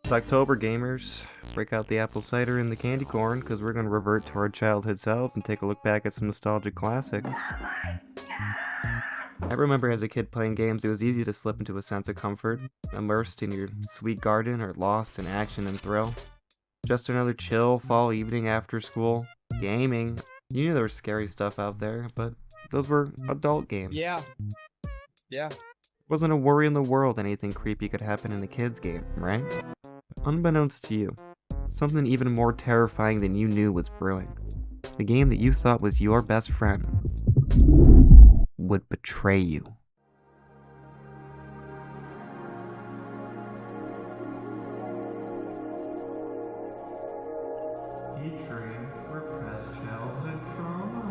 It's October, gamers. Break out the apple cider and the candy corn, because we're going to revert to our childhood selves and take a look back at some nostalgic classics. I remember as a kid playing games, it was easy to slip into a sense of comfort, immersed in your sweet garden or lost in action and thrill. Just another chill fall evening after school. Gaming. You knew there was scary stuff out there, but those were adult games. Yeah. Wasn't a worry in the world anything creepy could happen in a kid's game, right? Unbeknownst to you, something even more terrifying than you knew was brewing. The game that you thought was your best friend would betray you. Featuring repressed childhood trauma.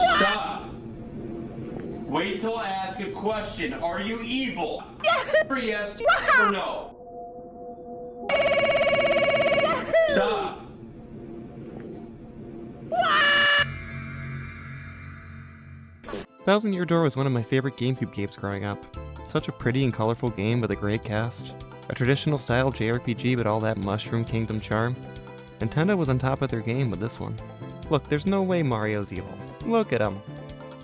Stop! Wait till I ask a question. Are you evil? For yes or no? Stop! Thousand Year Door was one of my favorite GameCube games growing up. Such a pretty and colorful game with a great cast. A traditional style JRPG with all that Mushroom Kingdom charm. Nintendo was on top of their game with this one. Look, there's no way Mario's evil. Look at him.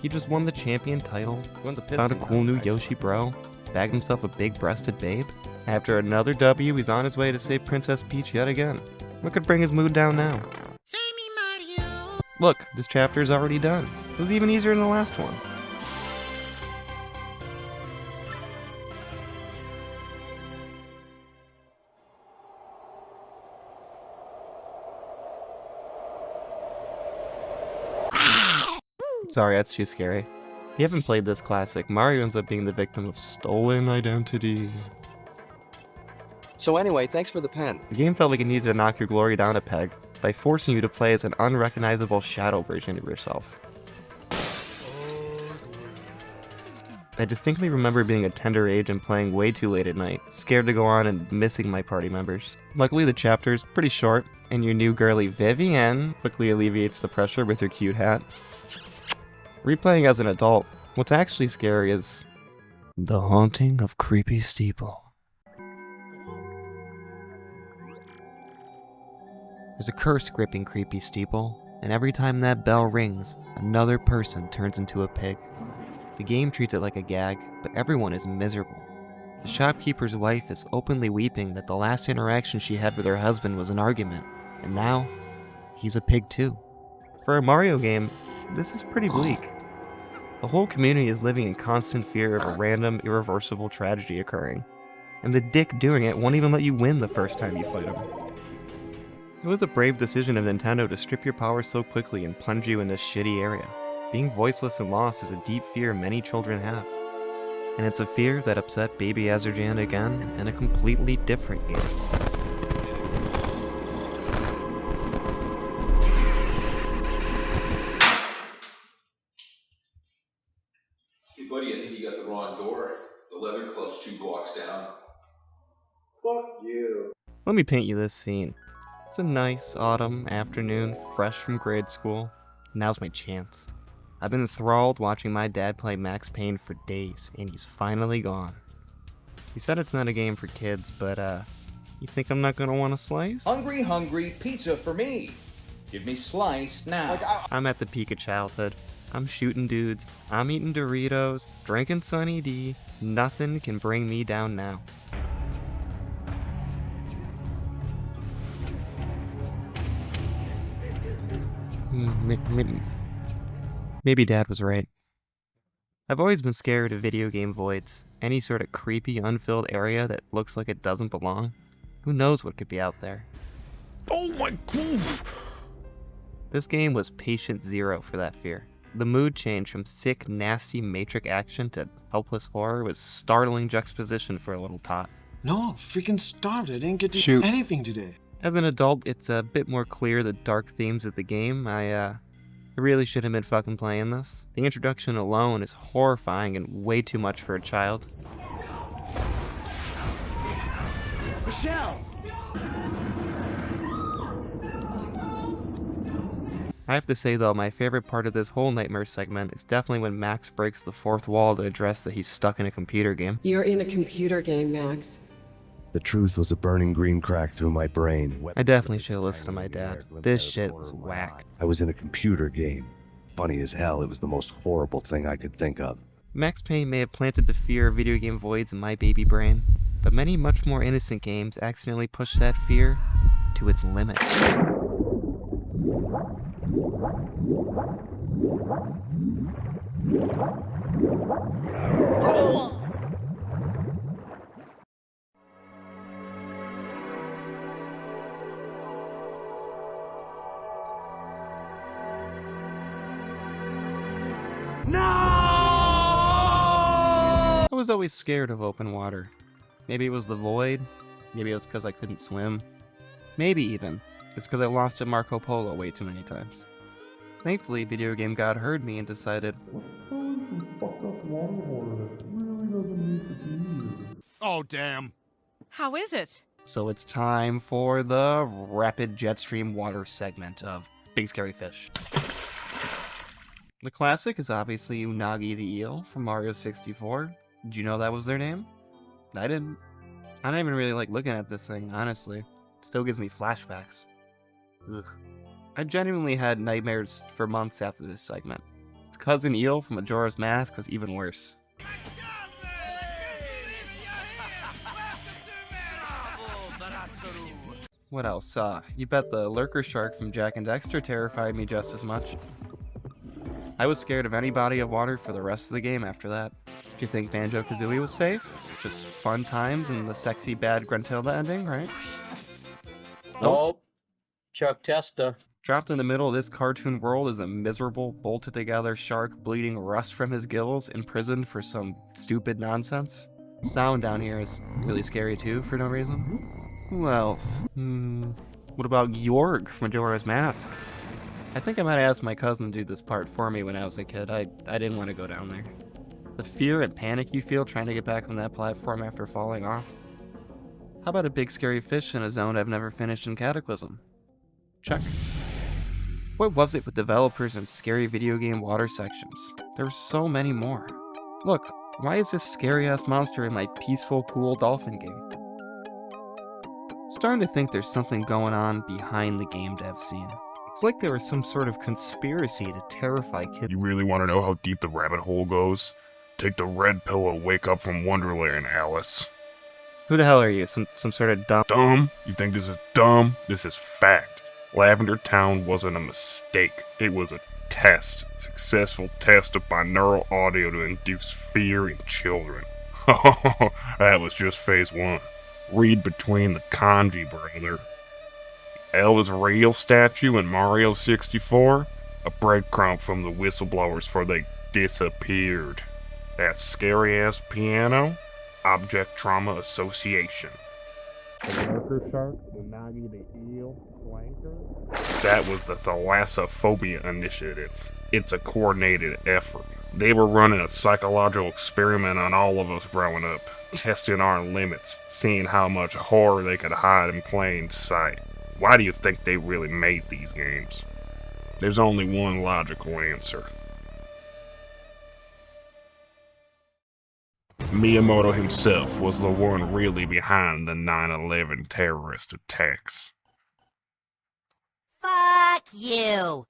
He just won the champion title, found a cool new Yoshi bro, bagged himself a big-breasted babe. After another W, he's on his way to save Princess Peach yet again. What could bring his mood down now? Save me, Mario! Look, this chapter's already done. It was even easier than the last one. Sorry, that's too scary. If you haven't played this classic, Mario ends up being the victim of stolen identity. So anyway, thanks for the pen. The game felt like it needed to knock your glory down a peg by forcing you to play as an unrecognizable shadow version of yourself. I distinctly remember being a tender age and playing way too late at night, scared to go on and missing my party members. Luckily the chapter's pretty short, and your new girly Vivienne quickly alleviates the pressure with her cute hat. Replaying as an adult, what's actually scary is the haunting of Creepy Steeple. There's a curse gripping Creepy Steeple, and every time that bell rings, another person turns into a pig. The game treats it like a gag, but everyone is miserable. The shopkeeper's wife is openly weeping that the last interaction she had with her husband was an argument, and now, he's a pig too. For a Mario game, this is pretty bleak. The whole community is living in constant fear of a random, irreversible tragedy occurring, and the dick doing it won't even let you win the first time you fight him. It was a brave decision of Nintendo to strip your power so quickly and plunge you in this shitty area. Being voiceless and lost is a deep fear many children have, and it's a fear that upset baby Azarjan again in a completely different game. Hey buddy, I think you got the wrong door. The leather club's 2 blocks down. Fuck you. Let me paint you this scene. It's a nice autumn afternoon, fresh from grade school. Now's my chance. I've been enthralled watching my dad play Max Payne for days, and he's finally gone. He said it's not a game for kids, but you think I'm not gonna want a slice? Hungry, pizza for me. Give me slice now. I'm at the peak of childhood. I'm shooting dudes, I'm eating Doritos, drinking Sunny D. Nothing can bring me down now. Maybe Dad was right. I've always been scared of video game voids, any sort of creepy, unfilled area that looks like it doesn't belong. Who knows what could be out there? Oh my god! This game was patient zero for that fear. The mood change from sick, nasty Matrix action to helpless horror was startling juxtaposition for a little tot. No, I'm freaking starved. I didn't get to shoot anything today. As an adult, it's a bit more clear the dark themes of the game. I really should have been fucking playing this. The introduction alone is horrifying and way too much for a child. Michelle! I have to say though, my favorite part of this whole nightmare segment is definitely when Max breaks the fourth wall to address that he's stuck in a computer game. You're in a computer game, Max. The truth was a burning green crack through my brain. I definitely should have listened to my dad. This shit was whack. I was in a computer game. Funny as hell, it was the most horrible thing I could think of. Max Payne may have planted the fear of video game voids in my baby brain, but many much more innocent games accidentally push that fear to its limit. I was always scared of open water. Maybe it was the void, maybe it was because I couldn't swim, maybe even it's because I lost at Marco Polo way too many times. Thankfully, Video Game God heard me and decided, Oh, damn. How is it? so it's time for the rapid jetstream water segment of Big Scary Fish. The classic is obviously Unagi the eel from Mario 64. Did you know that was their name? I didn't. I don't even really like looking at this thing, honestly. It still gives me flashbacks. Ugh. I genuinely had nightmares for months after this segment. Its cousin Eel from Majora's Mask was even worse. What else? You bet the lurker shark from Jak and Daxter terrified me just as much. I was scared of any body of water for the rest of the game after that. Do you think Banjo Kazooie was safe? Just fun times and the sexy bad Gruntilda ending, right? Nope. Chuck Testa. Dropped in the middle of this cartoon world is a miserable, bolted together shark bleeding rust from his gills, imprisoned for some stupid nonsense. Sound down here is really scary too, for no reason. Who else? What about Jorg from Majora's Mask? I think I might have asked my cousin to do this part for me when I was a kid. I didn't want to go down there. The fear and panic you feel trying to get back on that platform after falling off. How about a big scary fish in a zone I've never finished in Cataclysm? Check. What was it with developers and scary video game water sections? There were so many more. Look, why is this scary-ass monster in my peaceful, cool dolphin game? Starting to think there's something going on behind the game dev scene. It's like there was some sort of conspiracy to terrify kids. You really want to know how deep the rabbit hole goes? Take the red pill and wake up from Wonderland, Alice. Who the hell are you? Some sort of dumb... Dumb? You think this is dumb? This is fact. Lavender Town wasn't a mistake. It was a test. A successful test of binaural audio to induce fear in children. That was just phase 1. Read between the kanji, brother. Elvis Real statue in Mario 64? A breadcrumb from the whistleblowers for they disappeared. That scary-ass piano? Object Trauma Association. The lurker shark, Unagi the eel, flanker? That was the Thalassophobia Initiative. It's a coordinated effort. They were running a psychological experiment on all of us growing up, testing our limits, seeing how much horror they could hide in plain sight. Why do you think they really made these games? There's only one logical answer. Miyamoto himself was the one really behind the 9/11 terrorist attacks. Fuck you!